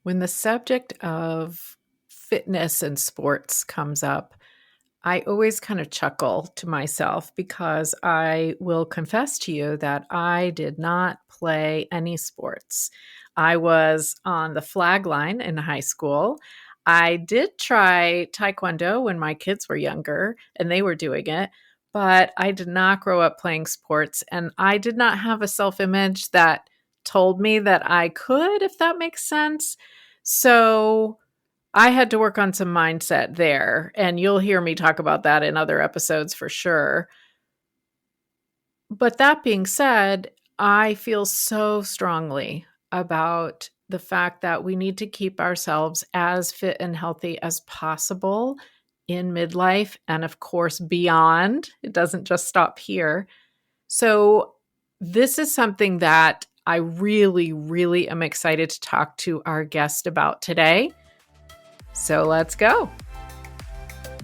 When the subject of fitness and sports comes up, I always kind of chuckle to myself because I will confess to you that I did not play any sports. I was on the flag line in high school. I did try taekwondo when my kids were younger and they were doing it, but I did not grow up playing sports and I did not have a self image that told me that I could, if that makes sense. So I had to work on some mindset there, and you'll hear me talk about that in other episodes for sure. But that being said, I feel so strongly about the fact that we need to keep ourselves as fit and healthy as possible in midlife and, of course, beyond. It doesn't just stop here. So, this is something that I really, really am excited to talk to our guest about today. So let's go.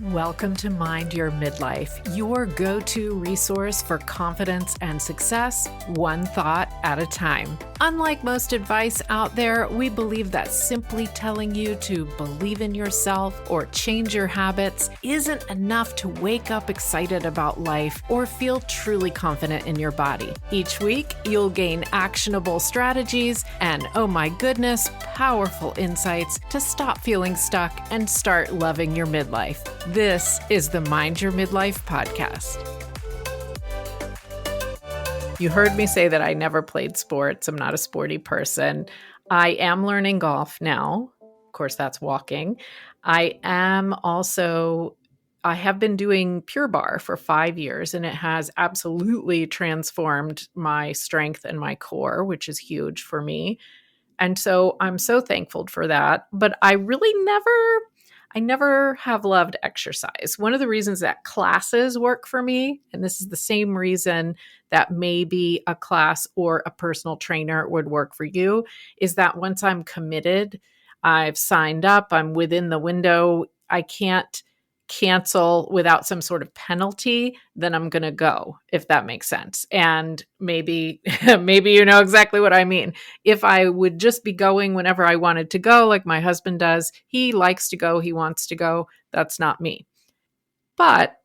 Welcome to Mind Your Midlife, your go-to resource for confidence and success, one thought at a time. Unlike most advice out there, we believe that simply telling you to believe in yourself or change your habits isn't enough to wake up excited about life or feel truly confident in your body. Each week, you'll gain actionable strategies and, oh my goodness, powerful insights to stop feeling stuck and start loving your midlife. This is the Mind Your Midlife podcast. You heard me say that I never played sports. I'm not a sporty person. I am learning golf now. Of course, that's walking. I have been doing Pure Barre for 5 years, and it has absolutely transformed my strength and my core, which is huge for me. And so I'm so thankful for that. But I really never have loved exercise. One of the reasons that classes work for me, and this is the same reason that maybe a class or a personal trainer would work for you, is that once I'm committed, I've signed up, I'm within the window, I can't cancel without some sort of penalty, then I'm going to go, if that makes sense. And maybe you know exactly what I mean. If I would just be going whenever I wanted to go, like my husband does, he likes to go, he wants to go. That's not me. But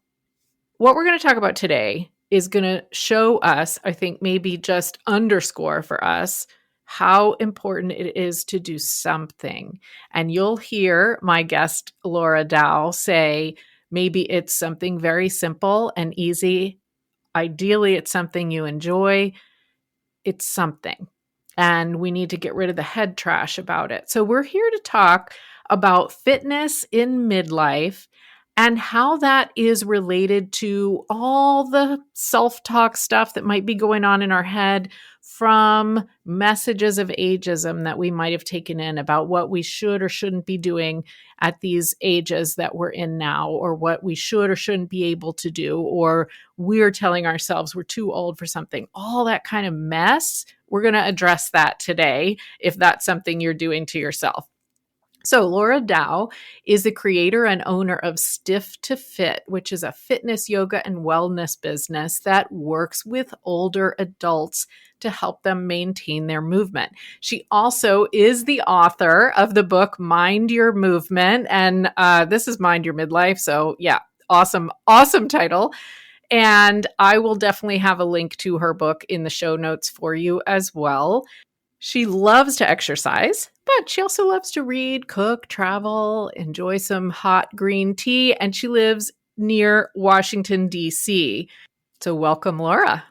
what we're going to talk about today is going to show us, I think maybe just underscore for us, how important it is to do something. And you'll hear my guest, Laura Dow, say maybe it's something very simple and easy. Ideally, it's something you enjoy. It's something. And we need to get rid of the head trash about it. So we're here to talk about fitness in midlife and how that is related to all the self-talk stuff that might be going on in our head from messages of ageism that we might have taken in about what we should or shouldn't be doing at these ages that we're in now, or what we should or shouldn't be able to do, or we're telling ourselves we're too old for something. All that kind of mess, we're going to address that today if that's something you're doing to yourself. So Laura Dow is the creator and owner of Stiff to Fit, which is a fitness, yoga, and wellness business that works with older adults to help them maintain their movement. She also is the author of the book Mind Your Movement, and this is Mind Your Midlife. So yeah, awesome title. And I will definitely have a link to her book in the show notes for you as well. She loves to exercise, but she also loves to read, cook, travel, enjoy some hot green tea, and she lives near Washington, D.C. So welcome, Laura.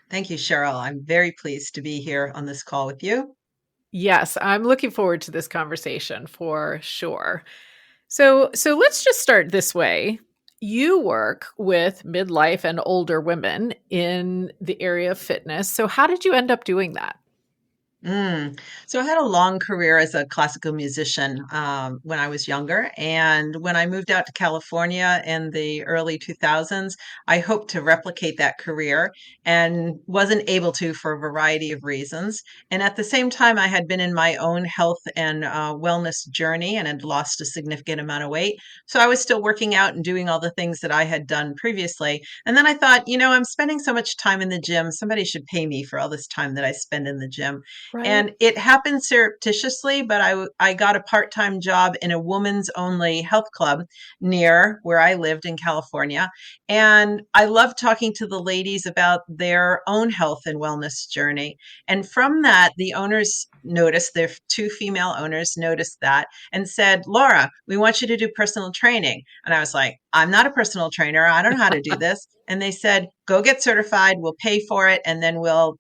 Thank you, Cheryl. I'm very pleased to be here on this call with you. Yes, I'm looking forward to this conversation for sure. So let's just start this way. You work with midlife and older women in the area of fitness. So how did you end up doing that? Mm. So I had a long career as a classical musician when I was younger. And when I moved out to California in the early 2000s, I hoped to replicate that career and wasn't able to for a variety of reasons. And at the same time, I had been in my own health and wellness journey and had lost a significant amount of weight. So I was still working out and doing all the things that I had done previously. And then I thought, I'm spending so much time in the gym. Somebody should pay me for all this time that I spend in the gym. Right. And it happened surreptitiously, but I got a part-time job in a women's only health club near where I lived in California. And I loved talking to the ladies about their own health and wellness journey. And from that, the owners noticed, their two female owners noticed that and said, Laura, we want you to do personal training. And I was like, I'm not a personal trainer. I don't know how to do this. And they said, go get certified. We'll pay for it. And then we'll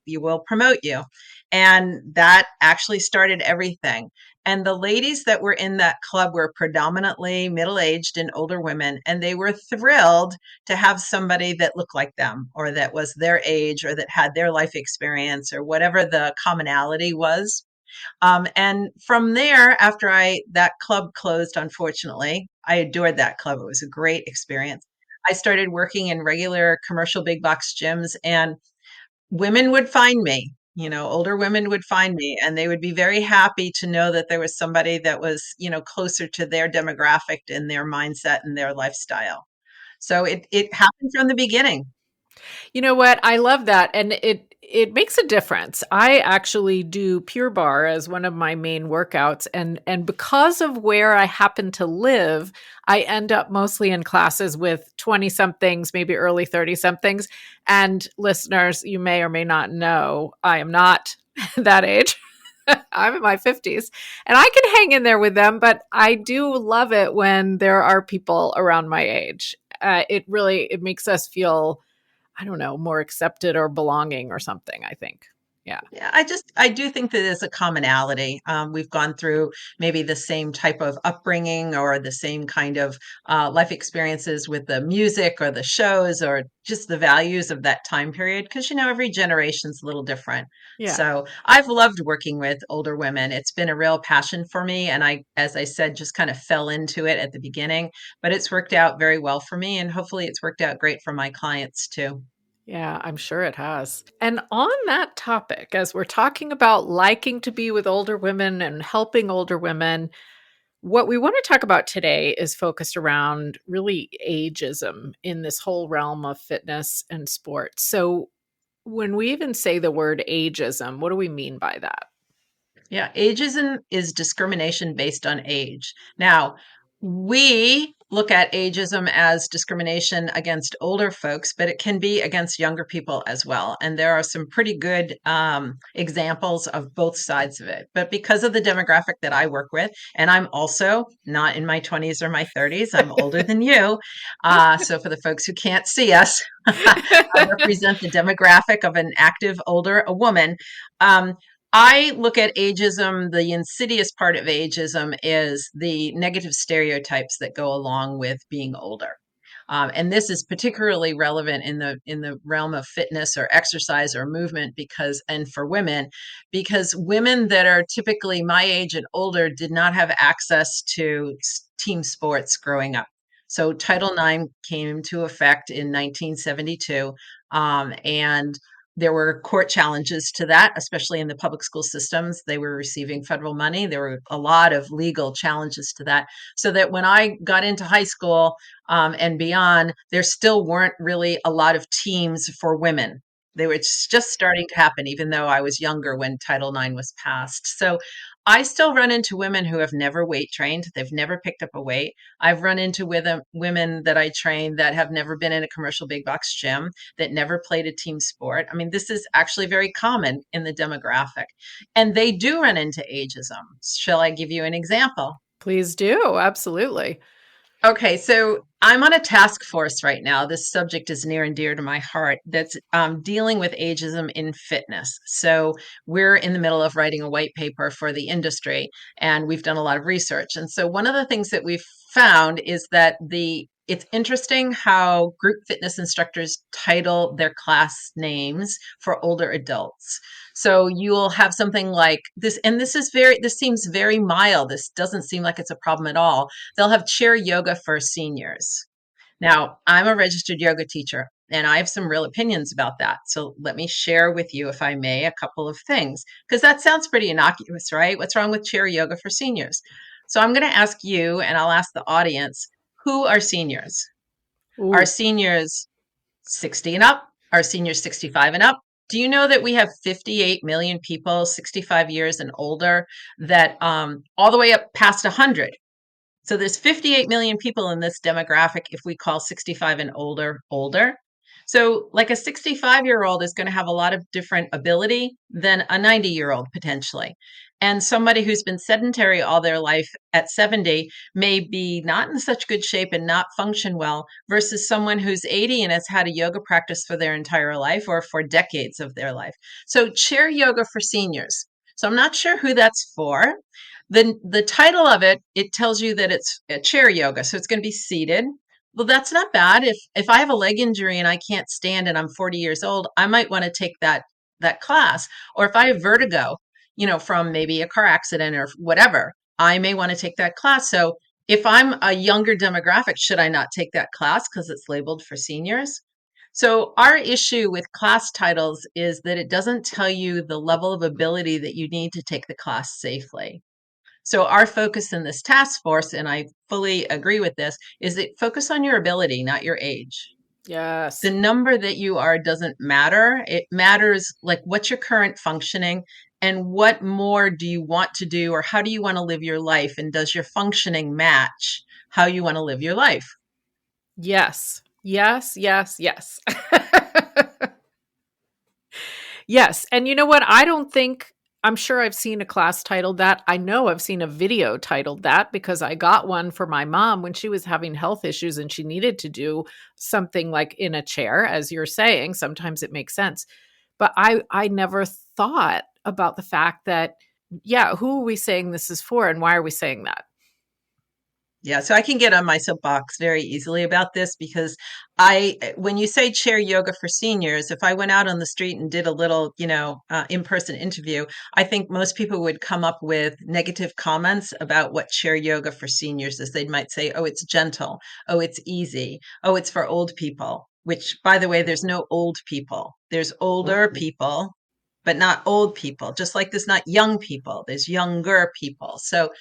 promote you. And that actually started everything. And the ladies that were in that club were predominantly middle aged and older women. And they were thrilled to have somebody that looked like them or that was their age or that had their life experience or whatever the commonality was. And from there, after that club closed, unfortunately, I adored that club. It was a great experience. I started working in regular commercial big box gyms, and women would find me. Older women would find me, and they would be very happy to know that there was somebody that was, closer to their demographic and their mindset and their lifestyle. So it happened from the beginning. You know what? I love that. And it makes a difference. I actually do Pure Bar as one of my main workouts. And because of where I happen to live, I end up mostly in classes with 20 somethings, maybe early 30 somethings. And listeners, you may or may not know, I am not that age. I'm in my 50s and I can hang in there with them, but I do love it when there are people around my age. It makes us feel, I don't know, more accepted or belonging or something, I think. Yeah. Yeah, I do think that there's a commonality. We've gone through maybe the same type of upbringing or the same kind of life experiences with the music or the shows or just the values of that time period. Because, every generation's a little different. Yeah. So I've loved working with older women. It's been a real passion for me. And as I said, just kind of fell into it at the beginning, but it's worked out very well for me. And hopefully it's worked out great for my clients too. Yeah, I'm sure it has. And on that topic, as we're talking about liking to be with older women and helping older women, what we want to talk about today is focused around really ageism in this whole realm of fitness and sports. So, when we even say the word ageism, what do we mean by that? Yeah, ageism is discrimination based on age. Now, we look at ageism as discrimination against older folks, but it can be against younger people as well. And there are some pretty good examples of both sides of it. But because of the demographic that I work with, and I'm also not in my 20s or my 30s, I'm older than you. So for the folks who can't see us, I represent the demographic of an active older a woman. Um, I look at ageism, the insidious part of ageism is the negative stereotypes that go along with being older. And this is particularly relevant in the realm of fitness or exercise or movement and for women, because women that are typically my age and older did not have access to team sports growing up. So Title IX came into effect in 1972, and there were court challenges to that, especially in the public school systems. They were receiving federal money. There were a lot of legal challenges to that. So that when I got into high school and beyond, there still weren't really a lot of teams for women. They were just starting to happen, even though I was younger when Title IX was passed. So I still run into women who have never weight trained. They've never picked up a weight. I've run into women that I train that have never been in a commercial big box gym, that never played a team sport. I mean, this is actually very common in the demographic. And they do run into ageism. Shall I give you an example? Please do. Absolutely. Okay, so I'm on a task force right now. This subject is near and dear to my heart that's dealing with ageism in fitness. So we're in the middle of writing a white paper for the industry, and we've done a lot of research. And so one of the things that we've found is that the it's interesting how group fitness instructors title their class names for older adults. So you'll have something like this, and this seems very mild. This doesn't seem like it's a problem at all. They'll have chair yoga for seniors. Now, I'm a registered yoga teacher and I have some real opinions about that. So let me share with you, if I may, a couple of things, because that sounds pretty innocuous, right? What's wrong with chair yoga for seniors? So I'm going to ask you, and I'll ask the audience, who are seniors? Are Ooh. seniors 60 and up? Are seniors 65 and up? Do you know that we have 58 million people 65 years and older that all the way up past 100? So there's 58 million people in this demographic if we call 65 and older older. So like a 65-year-old is going to have a lot of different ability than a 90-year-old potentially. And somebody who's been sedentary all their life at 70 may be not in such good shape and not function well versus someone who's 80 and has had a yoga practice for their entire life or for decades of their life. So chair yoga for seniors. So I'm not sure who that's for. The title of it tells you that it's a chair yoga, so it's going to be seated. Well, that's not bad. If I have a leg injury and I can't stand and I'm 40 years old, I might want to take that class. Or if I have vertigo, from maybe a car accident or whatever, I may want to take that class. So if I'm a younger demographic, should I not take that class because it's labeled for seniors? So our issue with class titles is that it doesn't tell you the level of ability that you need to take the class safely. So our focus in this task force, and I fully agree with this, is that focus on your ability, not your age. The Yes. number that you are doesn't matter. It matters like what's your current functioning and what more do you want to do or how do you want to live your life? And does your functioning match how you want to live your life? Yes. Yes, yes, yes. Yes, and you know what? I'm sure I've seen a class titled that. I know I've seen a video titled that because I got one for my mom when she was having health issues and she needed to do something like in a chair, as you're saying. Sometimes it makes sense. But I never thought about the fact that, yeah, who are we saying this is for and why are we saying that? Yeah, so I can get on my soapbox very easily about this because when you say chair yoga for seniors, if I went out on the street and did a little, in-person interview, I think most people would come up with negative comments about what chair yoga for seniors is. They might say, oh, it's gentle. Oh, it's easy. Oh, it's for old people, which, by the way, there's no old people. There's older people, but not old people, just like there's not young people. There's younger people. So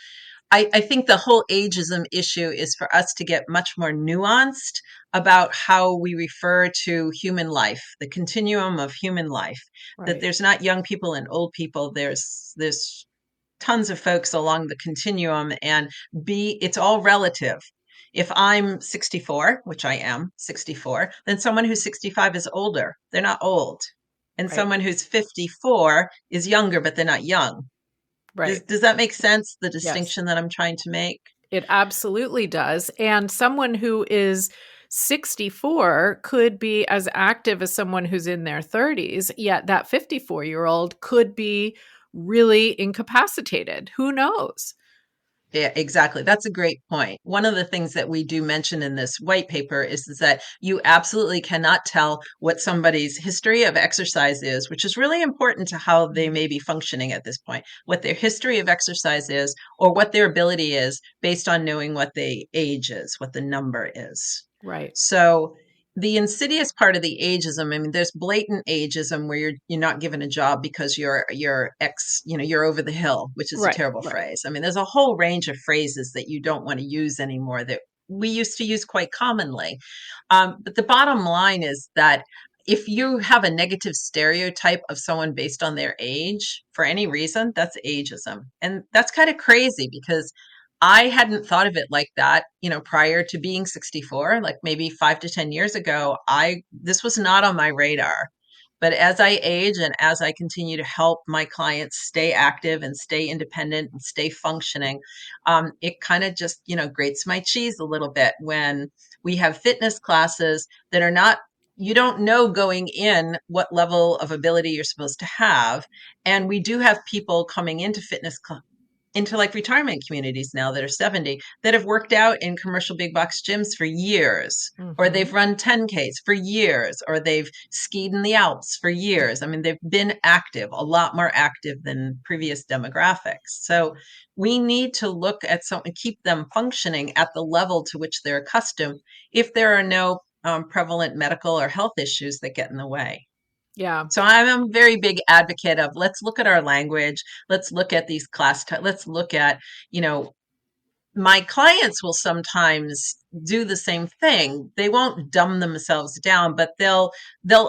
I think the whole ageism issue is for us to get much more nuanced about how we refer to human life, the continuum of human life. That Right. there's not young people and old people. There's tons of folks along the continuum, and it's all relative. If I'm 64, which I am 64, then someone who's 65 is older. They're not old. And Right. someone who's 54 is younger, but they're not young. Does, Right. does that make sense? The Yes. distinction that I'm trying to make? It absolutely does. And someone who is 64 could be as active as someone who's in their 30s, yet that 54-year-old could be really incapacitated. Who knows? Yeah, exactly. That's a great point. One of the things that we do mention in this white paper is that you absolutely cannot tell what somebody's history of exercise is, which is really important to how they Mm. may be functioning at this point, what their history of exercise is, or what their ability is based on knowing what the age is, what the number is. Right. So the insidious part of the ageism, I mean, there's blatant ageism where you're not given a job because you're you're over the hill, which is a Right. terrible Right. phrase. I mean, there's a whole range of phrases that you don't want to use anymore that we used to use quite commonly. But the bottom line is that if you have a negative stereotype of someone based on their age for any reason, that's ageism. And that's kind of crazy because I hadn't thought of it like that, prior to being 64, like maybe 5 to 10 years ago, this was not on my radar. But as I age and as I continue to help my clients stay active and stay independent and stay functioning, it kind of just, grates my cheese a little bit when we have fitness classes that are not, you don't know going in what level of ability you're supposed to have. And we do have people coming into into like retirement communities now that are 70 that have worked out in commercial big box gyms for years, or they've Hmm. run 10Ks for years, or they've skied in the Alps for years. I mean, they've been active, a lot more active than previous demographics. So we need to look at something, keep them functioning at the level to which they're accustomed if there are no prevalent medical or health issues that get in the way. Yeah. So I'm a very big advocate of let's look at our language, let's look at these let's look at, you know, my clients will sometimes do the same thing. They won't dumb themselves down, but they'll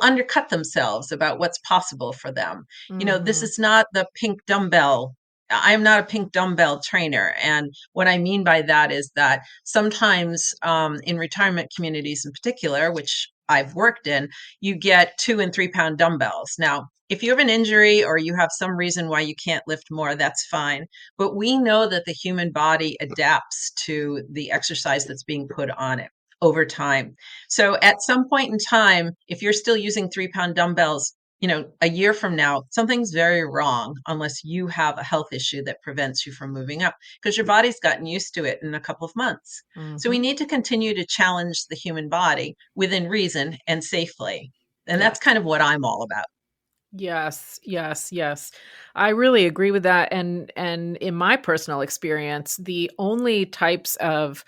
undercut themselves about what's possible for them. You know, this Hmm. is not the pink dumbbell. I'm not a pink dumbbell trainer. And what I mean by that is that sometimes in retirement communities in particular, which I've worked in, you get 2 and 3 pound dumbbells. Now, if you have an injury or you have some reason why you can't lift more, that's fine. But we know that the human body adapts to the exercise that's being put on it over time. So at some point in time, if you're still using 3 pound dumbbells, you know, a year from now, something's very wrong unless you have a health issue that prevents you from moving up because your body's gotten used to it in a couple of months. So we Hmm. need to continue to challenge the human body within reason and safely. And that's Yes. kind of what I'm all about. Yes, yes, yes. I really agree with that. And in my personal experience, the only types of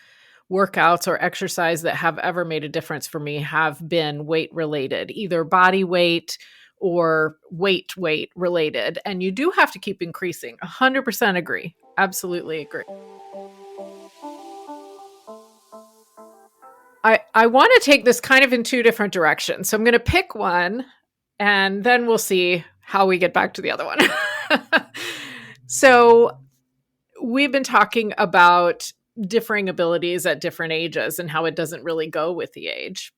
workouts or exercise that have ever made a difference for me have been weight related, either body weight or weight related. And you do have to keep increasing. 100% agree. Absolutely agree. I want to take this kind of in two different directions. So I'm going to pick one and then we'll see how we get back to the other one. So we've been talking about differing abilities at different ages and how it doesn't really go with the age.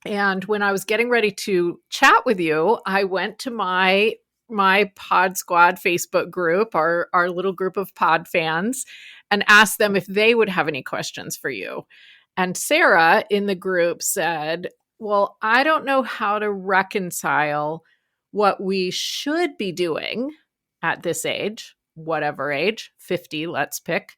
And when I was getting ready to chat with you, I went to my Pod Squad Facebook group, our little group of pod fans, and asked them if they would have any questions for you. And Sarah in the group said, "Well, I don't know how to reconcile what we should be doing at this age, whatever age, 50, let's pick,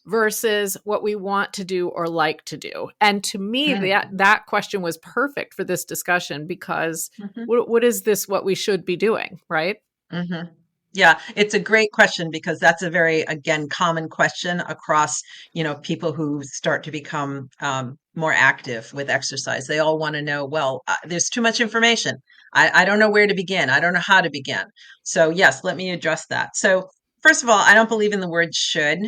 versus what we want to do or like to do." And to me, that question was perfect for this discussion because Mm-hmm. what is this what we should be doing, right? Mm-hmm. Yeah, it's a great question because that's a very, again, common question across, you know, people who start to become more active with exercise. They all want to know, well, there's too much information. I don't know where to begin. I don't know how to begin. So, yes, let me address that. So, first of all, I don't believe in the word should.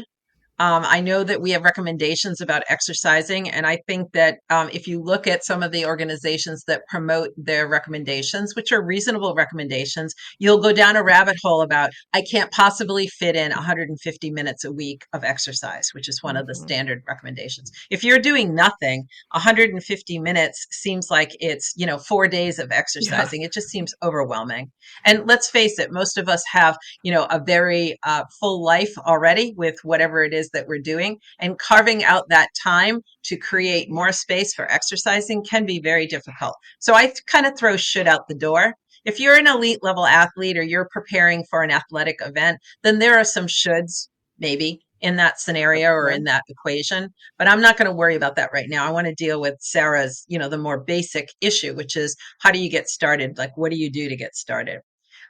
I know that we have recommendations about exercising, and I think that if you look at some of the organizations that promote their recommendations, which are reasonable recommendations, you'll go down a rabbit hole about, I can't possibly fit in 150 minutes a week of exercise, which is one of the Mm-hmm. standard recommendations. If you're doing nothing, 150 minutes seems like it's, you know, 4 days of Yeah. exercising. It just seems overwhelming. And let's face it, most of us have, you know, a very full life already with whatever it is that we're doing, and carving out that time to create more space for exercising can be very difficult. So I kind of throw shit out the door. If you're an elite level athlete or you're preparing for an athletic event, then there are some shoulds maybe in that scenario or in Okay. that equation, but I'm not going to worry about that right now. I want to deal with Sarah's, you know, the more basic issue, which is how do you get started? Like, what do you do to get started?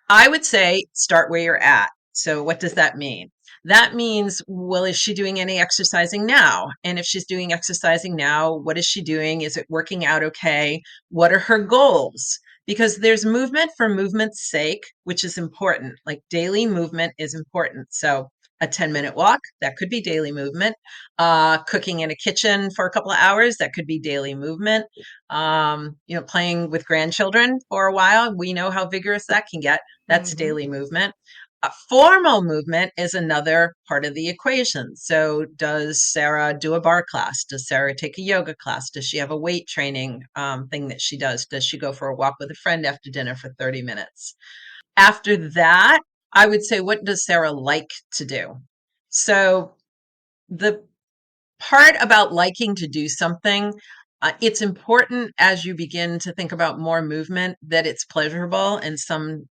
I would say start where you're at. So, what does that mean? That means, well, is she doing any exercising now? And if she's doing exercising now, what is she doing? Is it working out okay? What are her goals? Because there's movement for movement's sake, which is important. Like daily movement is important. So, a 10-minute walk, that could be daily movement. Cooking in a kitchen for a couple of hours, that could be daily movement. You know, playing with grandchildren for a while, we know how vigorous that can get. That's Mm-hmm. daily movement. Formal movement is another part of the equation. So, does Sarah do a bar class? Does Sarah take a yoga class? Does she have a weight training thing that she does? Does she go for a walk with a friend after dinner for 30 minutes? After that, I would say, what does Sarah like to do? So, the part about liking to do something, it's important as you begin to think about more movement that it's pleasurable in some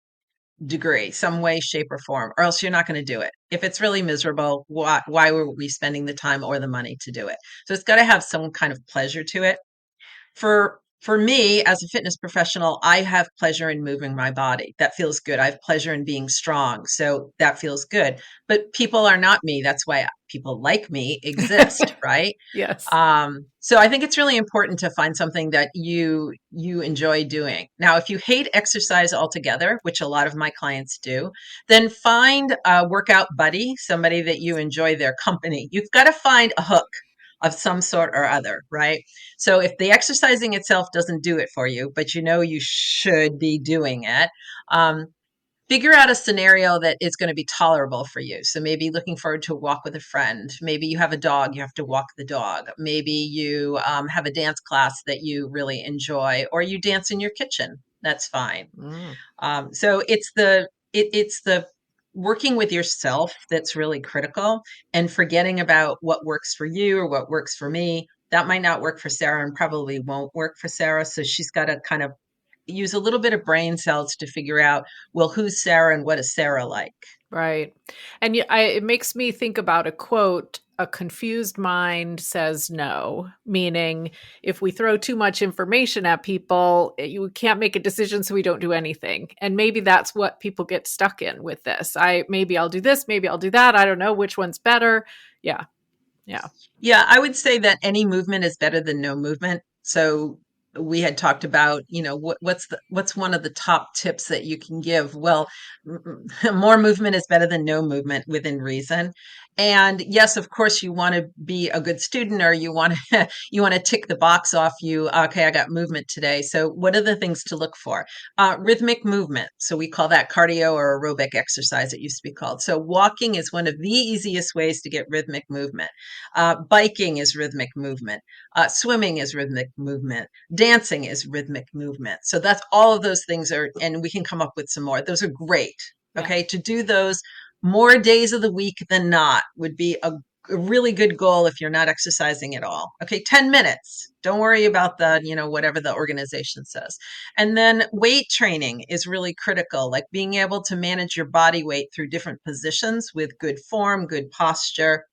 degree, some way, shape, or form, or else you're not going to do it. If it's really miserable, why were we spending the time or the money to do it? So it's got to have some kind of pleasure to it. For me as a fitness professional, I have pleasure in moving my body. That feels good. I have pleasure in being strong. So that feels good. But people are not me. That's why people like me exist, right? Yes. So I think it's really important to find something that you enjoy doing. Now, if you hate exercise altogether, which a lot of my clients do, then find a workout buddy, somebody that you enjoy their company. You've got to find a hook of some sort or other, right? So if the exercising itself doesn't do it for you, but you know you should be doing it, um, figure out a scenario that is going to be tolerable for you. So maybe looking forward to a walk with a friend. Maybe you have a dog, you have to walk the dog. Maybe you have a dance class that you really enjoy, or you dance in your kitchen. That's fine. Mm, So it's the working with yourself that's really critical, and forgetting about what works for you or what works for me. That might not work for Sarah and probably won't work for Sarah. So she's got to kind of use a little bit of brain cells to figure out, well, who's Sarah and what is Sarah like? right. And it makes me think about a quote: a confused mind says no, meaning if we throw too much information at people, you can't make a decision, so we don't do anything. And maybe that's what people get stuck in with this. Maybe I'll do this, maybe I'll do that. I don't know which one's better. Yeah. Yeah. Yeah, I would say that any movement is better than no movement. So we had talked about, what's one of the top tips that you can give? Well, more movement is better than no movement within reason. And yes, of course, you want to be a good student, or you want to you want to tick the box off. Okay, I got movement today. So what are the things to look for? Rhythmic movement. So we call that cardio or aerobic exercise. It used to be called. So walking is one of the easiest ways to get rhythmic movement. Biking is rhythmic movement. Swimming is rhythmic movement. Dancing is rhythmic movement. So that's all of those things and we can come up with some more. Those are great. Yeah. Okay. To do those more days of the week than not would be a really good goal if you're not exercising at all. Okay. 10 minutes. Don't worry about whatever the organization says. And then weight training is really critical, like being able to manage your body weight through different positions with good form, good posture,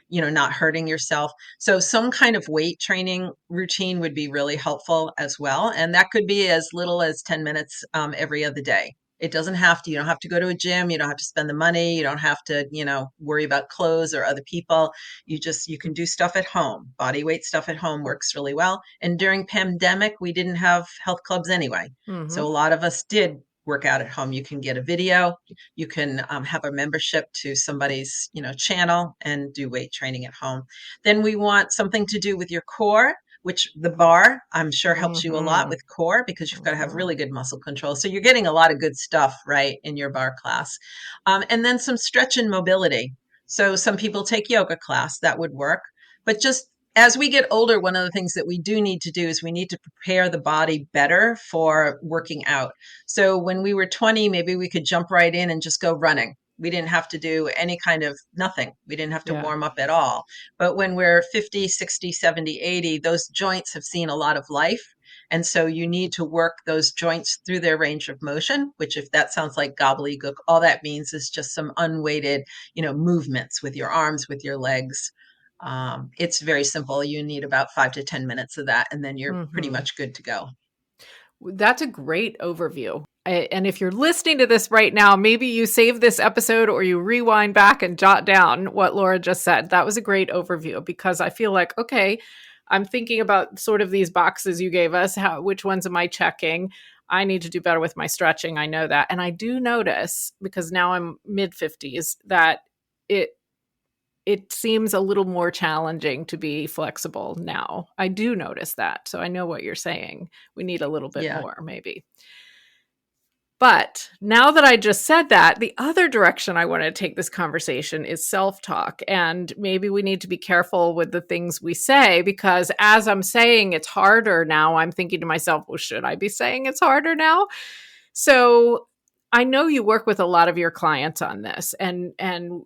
not hurting yourself. So some kind of weight training routine would be really helpful as well. And that could be as little as 10 minutes every other day. It doesn't have to, you don't have to go to a gym. You don't have to spend the money. You don't have to, worry about clothes or other people. You can do stuff at home. Body weight stuff at home works really well. And during pandemic, we didn't have health clubs anyway. So Hmm. a lot of us did work out at home. You can get a video, you can have a membership to somebody's channel and do weight training at home. Then we want something to do with your core, which the bar I'm sure helps you a lot Hmm. with core, because you've got to have Hmm. really good muscle control. So you're getting a lot of good stuff right in your bar class. And then some stretch and mobility. So some people take yoga class, that would work. But just as we get older, one of the things that we do need to do is we need to prepare the body better for working out. So when we were 20, maybe we could jump right in and just go running. We didn't have to do any kind of nothing. We didn't have to Yeah. warm up at all. But when we're 50, 60, 70, 80, those joints have seen a lot of life. And so you need to work those joints through their range of motion, which, if that sounds like gobbledygook, all that means is just some unweighted, movements with your arms, with your legs. It's very simple. You need about 5 to 10 minutes of that, and then you're pretty Hmm. much good to go. That's a great overview. And if you're listening to this right now, maybe you save this episode or you rewind back and jot down what Laura just said. That was a great overview, because I feel like, okay, I'm thinking about sort of these boxes you gave us. Which ones am I checking? I need to do better with my stretching. I know that. And I do notice, because now I'm mid 50s, that it it seems a little more challenging to be flexible now. I do notice that. So I know what you're saying. We need a little bit Yeah. more, maybe. But now that I just said that, the other direction I want to take this conversation is self talk. And maybe we need to be careful with the things we say, because as I'm saying it's harder now, I'm thinking to myself, well, should I be saying it's harder now? So I know you work with a lot of your clients on this, and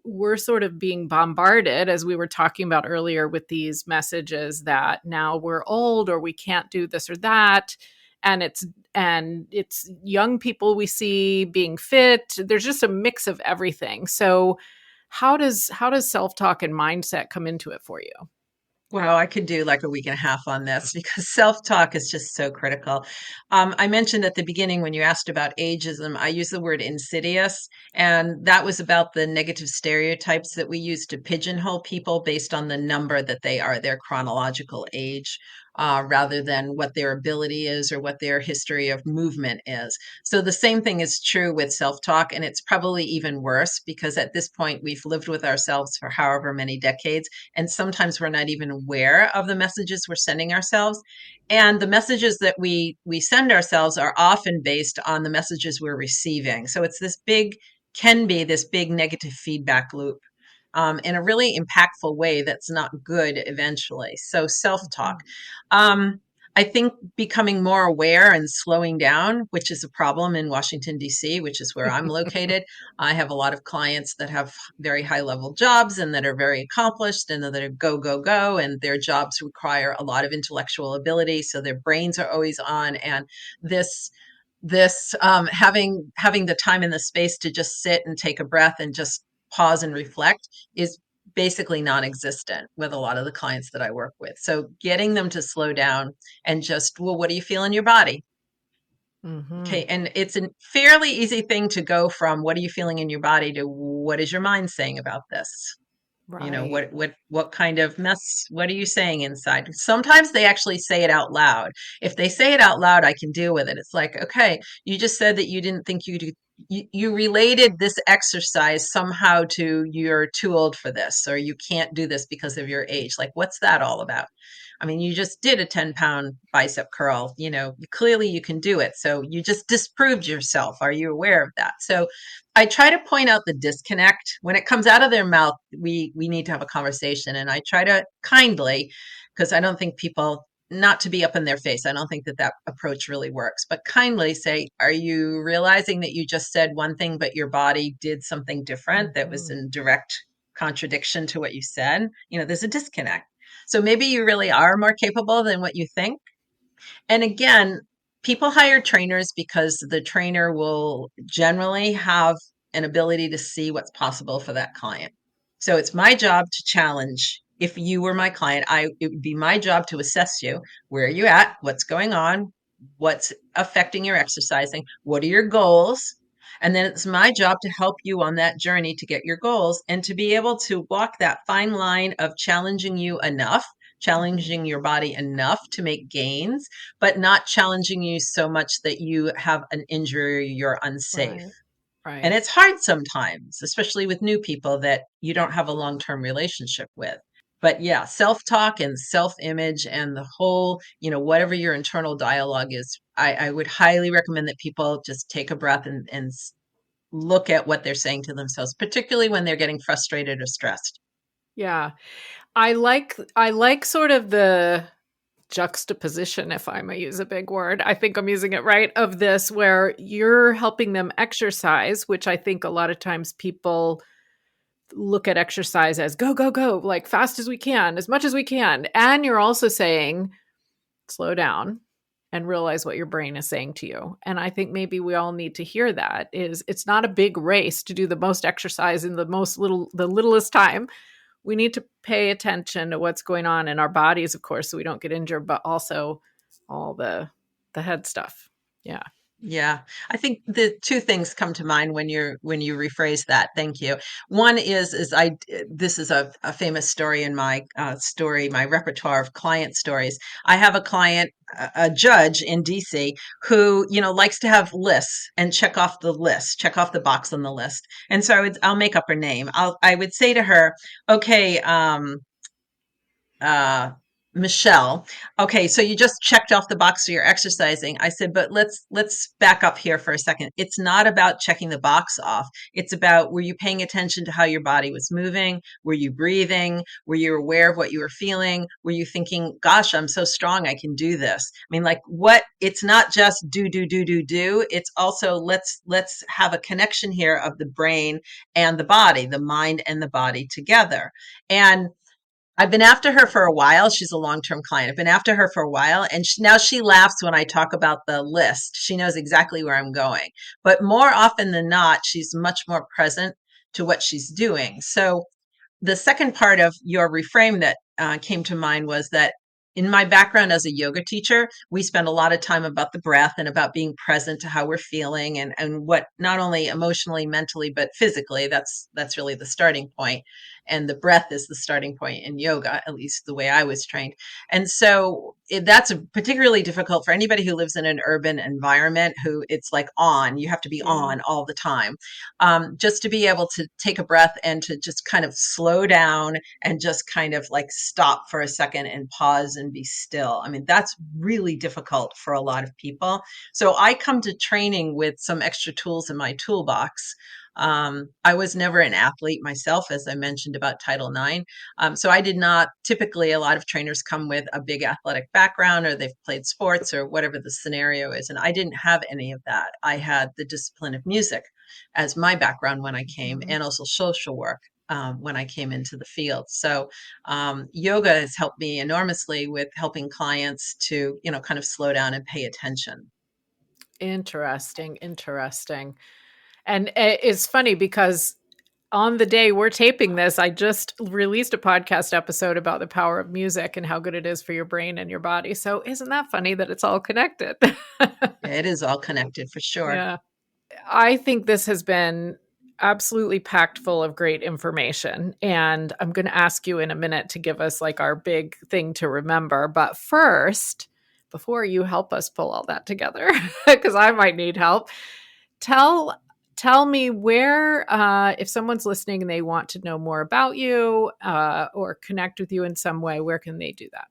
we're sort of being bombarded, as we were talking about earlier, with these messages that now we're old or we can't do this or that. and it's young people we see being fit. There's just a mix of everything. So how does self-talk and mindset come into it for you? Well, I could do like a week and a half on this because self-talk is just so critical. I mentioned at the beginning when you asked about ageism, I used the word insidious, and that was about the negative stereotypes that we use to pigeonhole people based on the number that they are, their chronological age, rather than what their ability is or what their history of movement is. So the same thing is true with self-talk, and it's probably even worse because at this point we've lived with ourselves for however many decades, and sometimes we're not even aware of the messages we're sending ourselves, and the messages that we send ourselves are often based on the messages we're receiving. So it's this big, can be this big negative feedback loop, in a really impactful way that's not good eventually. So self-talk, Mhm. um, I think becoming more aware and slowing down, which is a problem in Washington, D.C., which is where I'm located. I have a lot of clients that have very high level jobs and that are very accomplished and that are go, go, go. And their jobs require a lot of intellectual ability. So their brains are always on. And this, having the time and the space to just sit and take a breath and just pause and reflect is basically non-existent with a lot of the clients that I work with. So getting them to slow down and just, well, what do you feel in your body? Mhm. Okay, and it's a fairly easy thing to go from what are you feeling in your body to what is your mind saying about this? You know, Right. what kind of mess, what are you saying inside? Sometimes they actually say it out loud. If they say it out loud, I can deal with it. It's like, okay, you just said that you didn't think you related this exercise somehow to you're too old for this or you can't do this because of your age. Like, what's that all about? I mean, you just did a 10-pound bicep curl. You know, clearly you can do it. So you just disproved yourself. Are you aware of that? So I try to point out the disconnect when it comes out of their mouth. We need to have a conversation, and I try to kindly, because I don't think people, not to be up in their face. I don't think that that approach really works, but kindly say, "Are you realizing that you just said one thing, but your body did something different that was Mhm. in direct contradiction to what you said? You know, there's a disconnect. So maybe you really are more capable than what you think." And again, people hire trainers because the trainer will generally have an ability to see what's possible for that client. So it's my job to challenge. If you were my client, it would be my job to assess you. Where are you at? What's going on? What's affecting your exercising? What are your goals? And then it's my job to help you on that journey to get your goals and to be able to walk that fine line of challenging you enough, Mhm. challenging your body enough to make gains, but not challenging you so much that you have an injury or you're unsafe. Right. And Right. it's hard sometimes, especially with new people that you don't have a long-term relationship with. But yeah, self-talk and self-image and the whole, whatever your internal dialogue is, I would highly recommend that people just take a breath and look at what they're saying to themselves, particularly when they're getting frustrated or stressed. Yeah. I like sort of the juxtaposition, if I may use a big word. I think I'm using it right, of this where you're helping them exercise, which I think a lot of times people look at exercise as go, go, go, like fast as we can, as much as we can. And you're also saying, slow down and realize what your brain is saying to you. And I think maybe we all need to hear that is it's not a big race to do the most exercise in the littlest time. We need to pay attention to what's going on in our bodies, of course, so we don't get injured, but also all the head stuff. Yeah. Yeah, I think the two things come to mind when you rephrase that. Thank you. One is I this is a famous story in my my repertoire of client stories. I have a client, a judge in DC, who likes to have lists and check off the list, check off the box on the list. And so I'll make up her name. I would say to her, okay, uh, Michelle, okay, so you just checked off the box so you're exercising. I said, but let's back up here for a second. It's not about checking the box off. It's about, were you paying attention to how your body was moving? Were you breathing? Were you aware of what you were feeling? Were you thinking, gosh, I'm so strong, I can do this? I mean, like, what, it's not just do, do, do, do, do. It's also let's have a connection here of the brain and the body, the mind and the body together. And I've been after her for a while. She's a long-term client. I've been after her for a while, and now she laughs when I talk about the list. She knows exactly where I'm going. But more often than not, she's much more present to what she's doing. So the second part of your reframe that came to mind was that in my background as a yoga teacher, we spend a lot of time about the breath and about being present to how we're feeling and what not only emotionally, mentally, but physically. That's really the starting point. And the breath is the starting point in yoga, at least the way I was trained. And so that's particularly difficult for anybody who lives in an urban environment who it's like on, you have to be Yeah. on all the time. Just to be able to take a breath and to just kind of slow down and just kind of like stop for a second and pause and be still. I mean, that's really difficult for a lot of people. So I come to training with some extra tools in my toolbox. I was never an athlete myself, as I mentioned about Title IX. So I did not typically, a lot of trainers come with a big athletic background or they've played sports or whatever the scenario is. And I didn't have any of that. I had the discipline of music as my background when I came, Mhm. and also social work when I came into the field. So yoga has helped me enormously with helping clients to, kind of slow down and pay attention. Interesting, interesting. And it's funny because on the day we're taping this, I just released a podcast episode about the power of music and how good it is for your brain and your body. So isn't that funny that it's all connected? It is all connected for sure. Yeah. I think this has been absolutely packed full of great information. And I'm going to ask you in a minute to give us like our big thing to remember. But first, before you help us pull all that together, because I might need help, tell tell me where if someone's listening and they want to know more about you or connect with you in some way, where can they do that?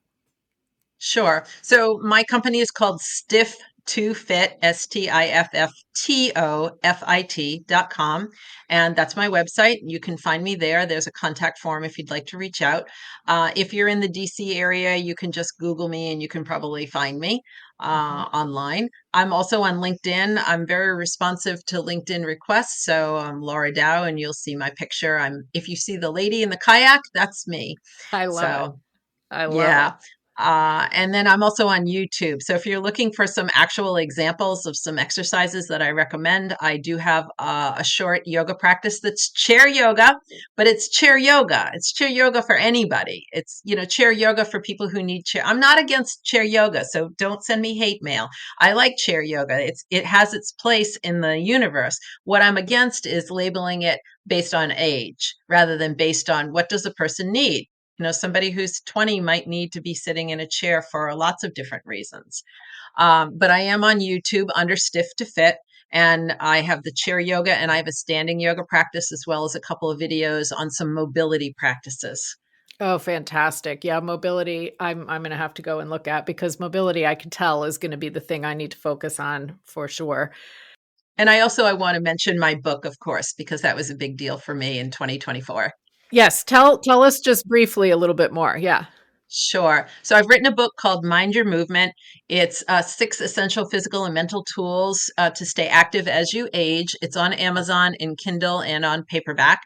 Sure. So my company is called Stiff to Fit, STIFFTOFIT.com. And that's my website. You can find me there. There's a contact form if you'd like to reach out. If you're in the DC area, you can just Google me and you can probably find me Mhm. online. I'm also on LinkedIn. I'm very responsive to LinkedIn requests. So I'm Laura Dow and you'll see my picture. If you see the lady in the kayak, that's me. I love it. So I love it. yeah. And then I'm also on YouTube. So if you're looking for some actual examples of some exercises that I recommend, I do have a short yoga practice that's chair yoga, but it's chair yoga. It's chair yoga for anybody. It's, chair yoga for people who need chair. I'm not against chair yoga, so don't send me hate mail. I like chair yoga. It has its place in the universe. What I'm against is labeling it based on age rather than based on what does a person need. Somebody who's 20 might need to be sitting in a chair for lots of different reasons. But I am on YouTube under Stiff to Fit, and I have the chair yoga and I have a standing yoga practice as well as a couple of videos on some mobility practices. Oh, fantastic. Yeah, mobility, I'm gonna have to go and look at because mobility, I can tell, is gonna be the thing I need to focus on for sure. And I want to mention my book, of course, because that was a big deal for me in 2024. Yes, tell us just briefly a little bit more. Yeah. Sure. So I've written a book called Mind Your Movement. It's 6 essential physical and mental tools to stay active as you age. It's on Amazon in Kindle and on paperback.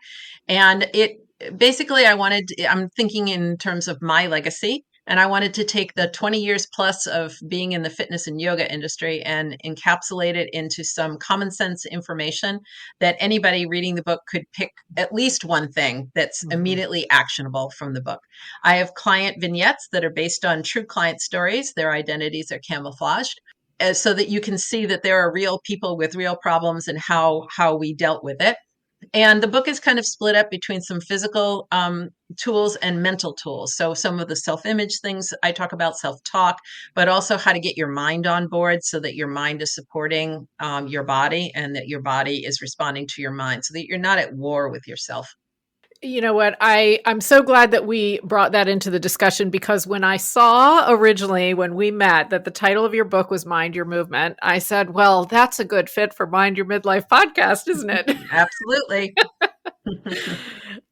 And it basically, I'm thinking in terms of my legacy. And I wanted to take the 20 years plus of being in the fitness and yoga industry and encapsulate it into some common sense information that anybody reading the book could pick at least one thing that's Mhm. immediately actionable from the book. I have client vignettes that are based on true client stories. Their identities are camouflaged so that you can see that there are real people with real problems and how we dealt with it. And the book is kind of split up between some physical tools and mental tools. So some of the self-image things I talk about, self-talk, but also how to get your mind on board so that your mind is supporting your body and that your body is responding to your mind so that you're not at war with yourself. You know what? I'm so glad that we brought that into the discussion because when I saw originally when we met that the title of your book was Mind Your Movement, I said, "Well, that's a good fit for Mind Your Midlife podcast, isn't it?" Absolutely.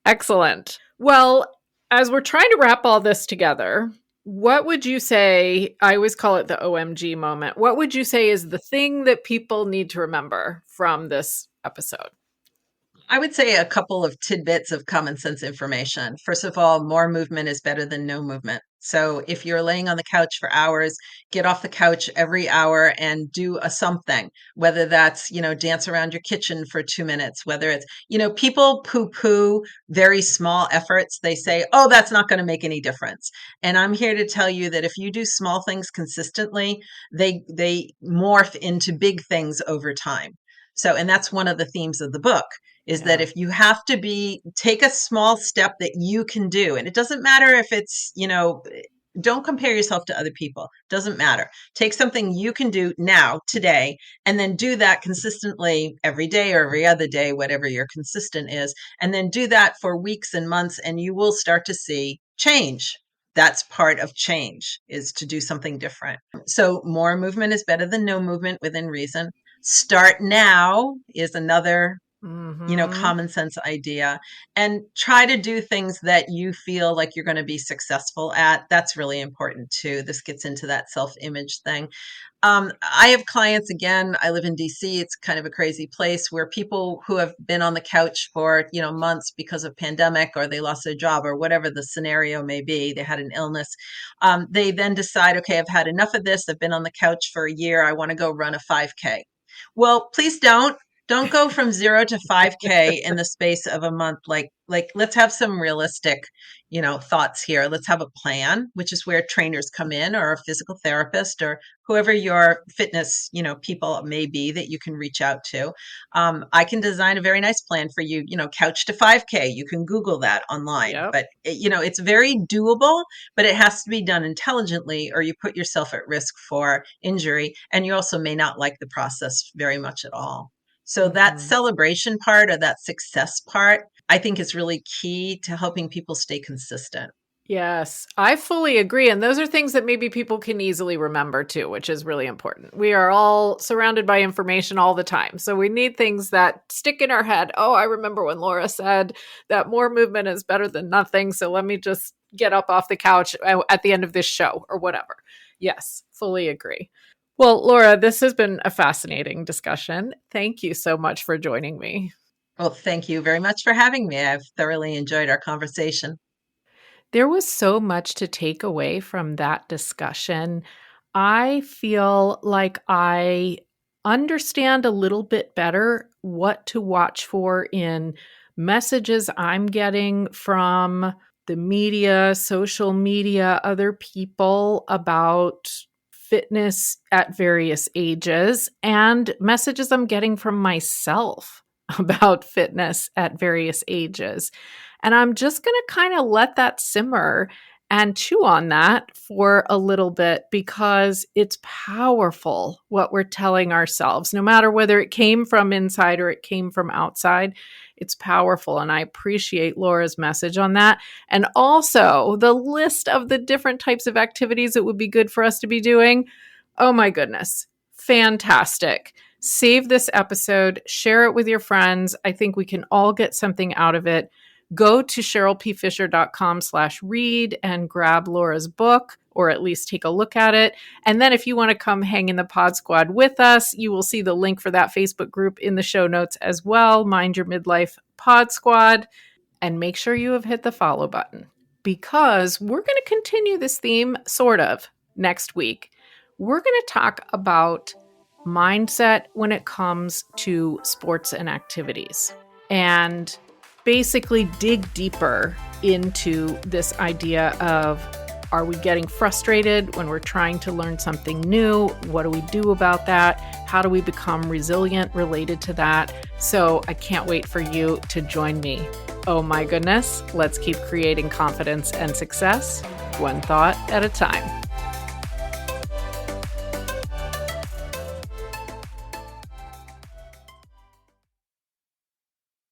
Excellent. Well, as we're trying to wrap all this together, what would you say? I always call it the OMG moment. What would you say is the thing that people need to remember from this episode? I would say a couple of tidbits of common sense information. First of all, more movement is better than no movement. So if you're laying on the couch for hours, get off the couch every hour and do a something, whether that's, dance around your kitchen for 2 minutes, whether it's, people poo poo very small efforts. They say, oh, that's not going to make any difference. And I'm here to tell you that if you do small things consistently, they morph into big things over time. So, and that's one of the themes of the book is that Yeah. if you have to take a small step that you can do, and it doesn't matter if it's, don't compare yourself to other people. Doesn't matter. Take something you can do now, today, and then do that consistently every day or every other day, whatever your consistent is. And then do that for weeks and months, and you will start to see change. That's part of change, is to do something different. So more movement is better than no movement within reason. Start now is another Mm-hmm. common sense idea, and try to do things that you feel like you're going to be successful at. That's really important too. This gets into that self-image thing. I have clients, again, I live in DC. It's kind of a crazy place where people who have been on the couch for, months because of pandemic, or they lost their job, or whatever the scenario may be, they had an illness. They then decide, okay, I've had enough of this. I've been on the couch for a year. I want to go run a 5K. Well, please don't go from 0 to 5K in the space of a month. Like let's have some realistic, thoughts here. Let's have a plan, which is where trainers come in, or a physical therapist, or whoever your fitness, people may be that you can reach out to. I can design a very nice plan for you, couch to 5K. You can Google that online, Yep. but it's very doable, but it has to be done intelligently, or you put yourself at risk for injury. And you also may not like the process very much at all. So that Mm-hmm. celebration part, or that success part, I think is really key to helping people stay consistent. Yes, I fully agree. And those are things that maybe people can easily remember too, which is really important. We are all surrounded by information all the time. So we need things that stick in our head. Oh, I remember when Laura said that more movement is better than nothing. So let me just get up off the couch at the end of this show or whatever. Yes, fully agree. Well, Laura, this has been a fascinating discussion. Thank you so much for joining me. Well, thank you very much for having me. I've thoroughly enjoyed our conversation. There was so much to take away from that discussion. I feel like I understand a little bit better what to watch for in messages I'm getting from the media, social media, other people about fitness at various ages, and messages I'm getting from myself about fitness at various ages. And I'm just going to kind of let that simmer and chew on that for a little bit, because it's powerful what we're telling ourselves, no matter whether it came from inside or it came from outside. It's powerful. And I appreciate Laura's message on that. And also the list of the different types of activities it would be good for us to be doing. Oh my goodness. Fantastic. Save this episode, share it with your friends. I think we can all get something out of it. Go to CherylPFisher.com/read and grab Laura's book, or at least take a look at it. And then if you want to come hang in the Pod Squad with us, you will see the link for that Facebook group in the show notes as well. Mind Your Midlife Pod Squad. And make sure you have hit the follow button, because we're going to continue this theme sort of next week. We're going to talk about mindset when it comes to sports and activities, and basically dig deeper into this idea of, are we getting frustrated when we're trying to learn something new? What do we do about that? How do we become resilient related to that? So I can't wait for you to join me. Oh my goodness, let's keep creating confidence and success, one thought at a time.